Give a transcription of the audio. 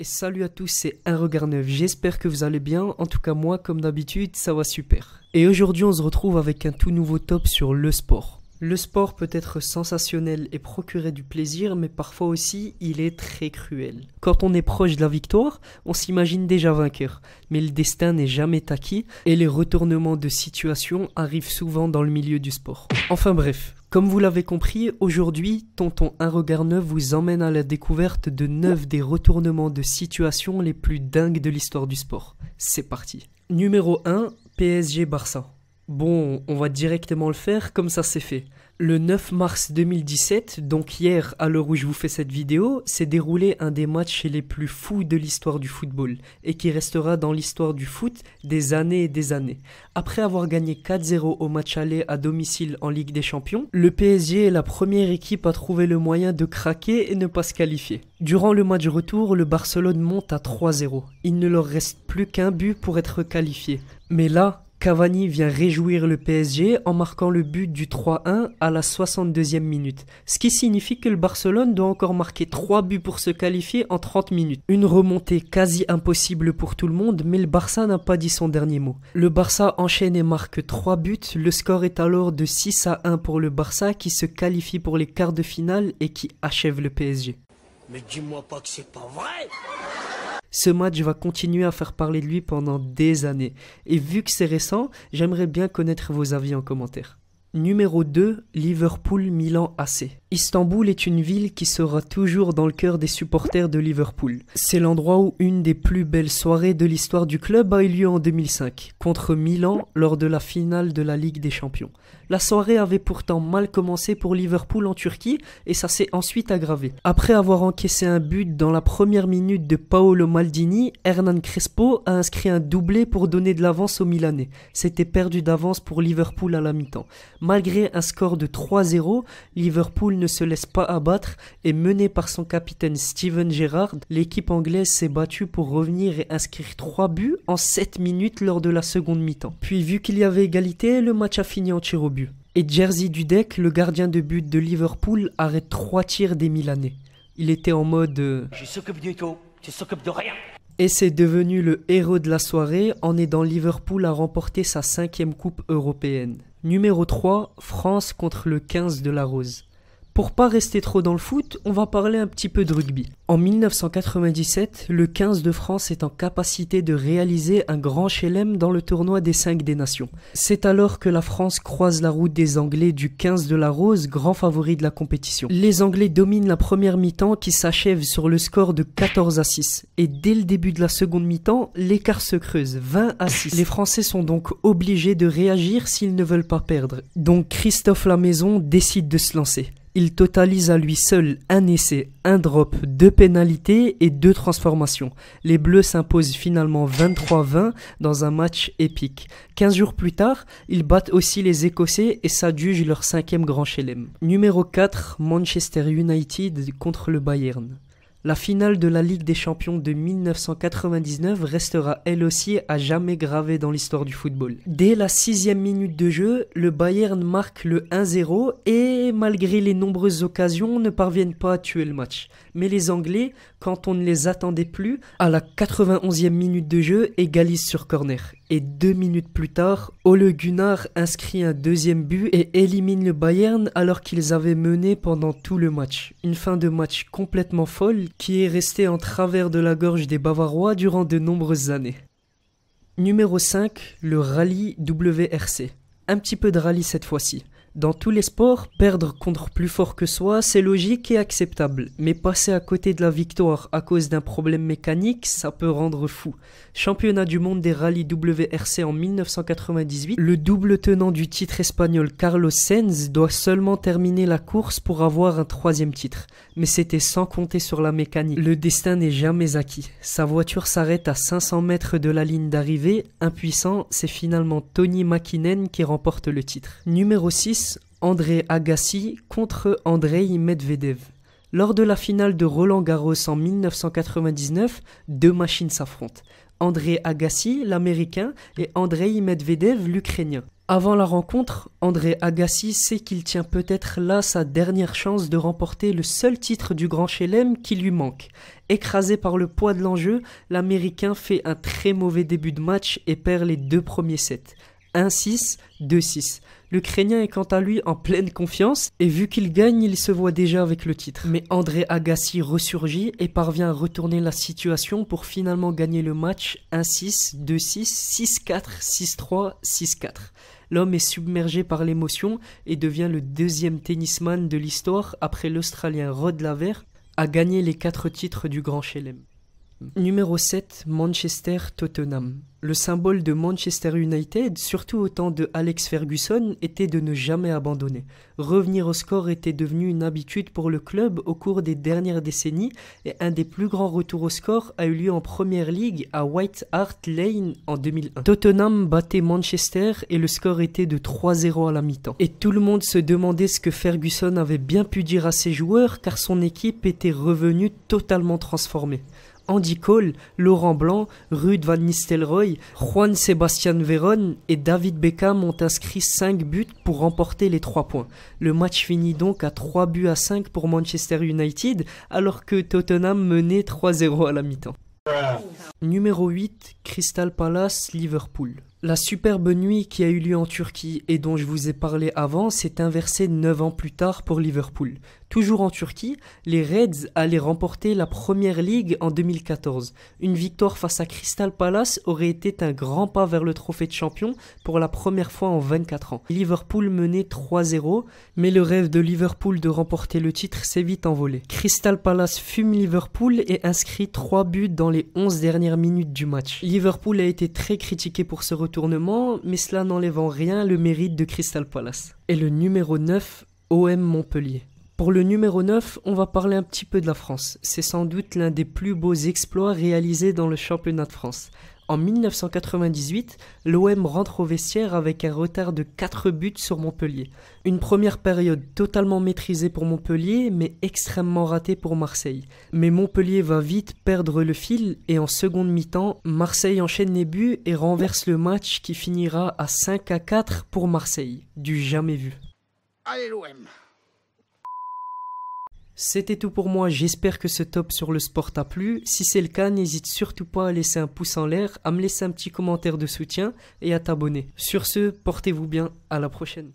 Et salut à tous, c'est Un Regard Neuf, j'espère que vous allez bien, en tout cas moi comme d'habitude ça va super. Et aujourd'hui on se retrouve avec un tout nouveau top sur le sport. Le sport peut être sensationnel et procurer du plaisir, mais parfois aussi il est très cruel. Quand on est proche de la victoire, on s'imagine déjà vainqueur, mais le destin n'est jamais acquis et les retournements de situation arrivent souvent dans le milieu du sport. Enfin bref. Comme vous l'avez compris, aujourd'hui, Tonton Un Regard Neuf vous emmène à la découverte de 9 des retournements de situation les plus dingues de l'histoire du sport. C'est parti. Numéro 1, PSG-Barça. Bon, on va directement le faire comme ça c'est fait. Le 9 mars 2017, donc hier à l'heure où je vous fais cette vidéo, s'est déroulé un des matchs les plus fous de l'histoire du football et qui restera dans l'histoire du foot des années et des années. Après avoir gagné 4-0 au match aller à domicile en Ligue des Champions, le PSG est la première équipe à trouver le moyen de craquer et ne pas se qualifier. Durant le match retour, le Barcelone monte à 3-0. Il ne leur reste plus qu'un but pour être qualifié. Mais là, Cavani vient réjouir le PSG en marquant le but du 3-1 à la 62e minute. Ce qui signifie que le Barcelone doit encore marquer 3 buts pour se qualifier en 30 minutes. Une remontée quasi impossible pour tout le monde, mais le Barça n'a pas dit son dernier mot. Le Barça enchaîne et marque 3 buts. Le score est alors de 6-1 pour le Barça qui se qualifie pour les quarts de finale et qui achève le PSG. Mais dis-moi pas que c'est pas vrai! Ce match va continuer à faire parler de lui pendant des années. Et vu que c'est récent, j'aimerais bien connaître vos avis en commentaire. Numéro 2, Liverpool-Milan AC. Istanbul est une ville qui sera toujours dans le cœur des supporters de Liverpool. C'est l'endroit où une des plus belles soirées de l'histoire du club a eu lieu en 2005, contre Milan lors de la finale de la Ligue des Champions. La soirée avait pourtant mal commencé pour Liverpool en Turquie et ça s'est ensuite aggravé. Après avoir encaissé un but dans la première minute de Paolo Maldini, Hernan Crespo a inscrit un doublé pour donner de l'avance aux Milanais. C'était perdu d'avance pour Liverpool à la mi-temps. Malgré un score de 3-0, Liverpool ne se laisse pas abattre et mené par son capitaine Steven Gerrard, l'équipe anglaise s'est battue pour revenir et inscrire 3 buts en 7 minutes lors de la seconde mi-temps. Puis vu qu'il y avait égalité, le match a fini en tir au but. Et Jerzy Dudek, le gardien de but de Liverpool, arrête 3 tirs des Milanais. Il était en mode Je s'occupe du tout, tu s'occupes de rien. Et c'est devenu le héros de la soirée en aidant Liverpool à remporter sa 5e coupe européenne. Numéro 3, France contre le 15 de la Rose. Pour pas rester trop dans le foot, on va parler un petit peu de rugby. En 1997, le 15 de France est en capacité de réaliser un grand chelem dans le tournoi des 5 des nations. C'est alors que la France croise la route des Anglais du 15 de la Rose, grand favori de la compétition. Les Anglais dominent la première mi-temps qui s'achève sur le score de 14-6. Et dès le début de la seconde mi-temps, l'écart se creuse, 20-6. Les Français sont donc obligés de réagir s'ils ne veulent pas perdre. Donc Christophe Lamaison décide de se lancer. Il totalise à lui seul un essai, un drop, 2 pénalités et 2 transformations. Les Bleus s'imposent finalement 23-20 dans un match épique. 15 jours plus tard, ils battent aussi les Écossais et s'adjugent leur 5e grand chelem. Numéro 4, Manchester United contre le Bayern. La finale de la Ligue des Champions de 1999 restera elle aussi à jamais gravée dans l'histoire du football. Dès la 6e minute de jeu, le Bayern marque le 1-0 et malgré les nombreuses occasions ne parviennent pas à tuer le match. Mais les Anglais, quand on ne les attendait plus, à la 91e minute de jeu, égalisent sur corner. Et 2 minutes plus tard, Ole Gunnar inscrit un 2e but et élimine le Bayern alors qu'ils avaient mené pendant tout le match. Une fin de match complètement folle qui est restée en travers de la gorge des Bavarois durant de nombreuses années. Numéro 5, le rallye WRC. Un petit peu de rallye cette fois-ci. Dans tous les sports, perdre contre plus fort que soi, c'est logique et acceptable. Mais passer à côté de la victoire à cause d'un problème mécanique, ça peut rendre fou. Championnat du monde des rallyes WRC en 1998, le double tenant du titre espagnol Carlos Sainz doit seulement terminer la course pour avoir un 3e titre. Mais c'était sans compter sur la mécanique. Le destin n'est jamais acquis. Sa voiture s'arrête à 500 mètres de la ligne d'arrivée. Impuissant, c'est finalement Tony Mäkinen qui remporte le titre. Numéro 6, André Agassi contre Andrei Medvedev. Lors de la finale de Roland-Garros en 1999, 2 machines s'affrontent. André Agassi, l'américain, et Andrei Medvedev, l'ukrainien. Avant la rencontre, André Agassi sait qu'il tient peut-être là sa dernière chance de remporter le seul titre du Grand Chelem qui lui manque. Écrasé par le poids de l'enjeu, l'Américain fait un très mauvais début de match et perd les 2 premiers sets. 1-6, 2-6. L'Ukrainien est quant à lui en pleine confiance et vu qu'il gagne, il se voit déjà avec le titre. Mais André Agassi ressurgit et parvient à retourner la situation pour finalement gagner le match 1-6, 2-6, 6-4, 6-3, 6-4. L'homme est submergé par l'émotion et devient le 2e tennisman de l'histoire après l'Australien Rod Laver à gagner les 4 titres du Grand Chelem. Numéro 7, Manchester-Tottenham. Le symbole de Manchester United, surtout au temps de Alex Ferguson, était de ne jamais abandonner. Revenir au score était devenu une habitude pour le club au cours des dernières décennies et un des plus grands retours au score a eu lieu en Premier League à White Hart Lane en 2001. Tottenham battait Manchester et le score était de 3-0 à la mi-temps. Et tout le monde se demandait ce que Ferguson avait bien pu dire à ses joueurs car son équipe était revenue totalement transformée. Andy Cole, Laurent Blanc, Ruud van Nistelrooy, Juan Sebastian Veron et David Beckham ont inscrit 5 buts pour remporter les 3 points. Le match finit donc à 3-5 pour Manchester United alors que Tottenham menait 3-0 à la mi-temps. Numéro 8, Crystal Palace, Liverpool. La superbe nuit qui a eu lieu en Turquie et dont je vous ai parlé avant s'est inversée 9 ans plus tard pour Liverpool. Toujours en Turquie, les Reds allaient remporter la Premier League en 2014. Une victoire face à Crystal Palace aurait été un grand pas vers le trophée de champion pour la première fois en 24 ans. Liverpool menait 3-0, mais le rêve de Liverpool de remporter le titre s'est vite envolé. Crystal Palace fume Liverpool et inscrit 3 buts dans les 11 dernières minutes du match. Liverpool a été très critiqué pour ce retournement, mais cela n'enlève en rien le mérite de Crystal Palace. Et le numéro 9, OM Montpellier. Pour le numéro 9, on va parler un petit peu de la France. C'est sans doute l'un des plus beaux exploits réalisés dans le championnat de France. En 1998, l'OM rentre au vestiaire avec un retard de 4 buts sur Montpellier. Une première période totalement maîtrisée pour Montpellier, mais extrêmement ratée pour Marseille. Mais Montpellier va vite perdre le fil et en seconde mi-temps, Marseille enchaîne les buts et renverse le match qui finira à 5-4 pour Marseille. Du jamais vu. Allez l'OM. C'était tout pour moi, j'espère que ce top sur le sport t'a plu. Si c'est le cas, n'hésite surtout pas à laisser un pouce en l'air, à me laisser un petit commentaire de soutien et à t'abonner. Sur ce, portez-vous bien, à la prochaine.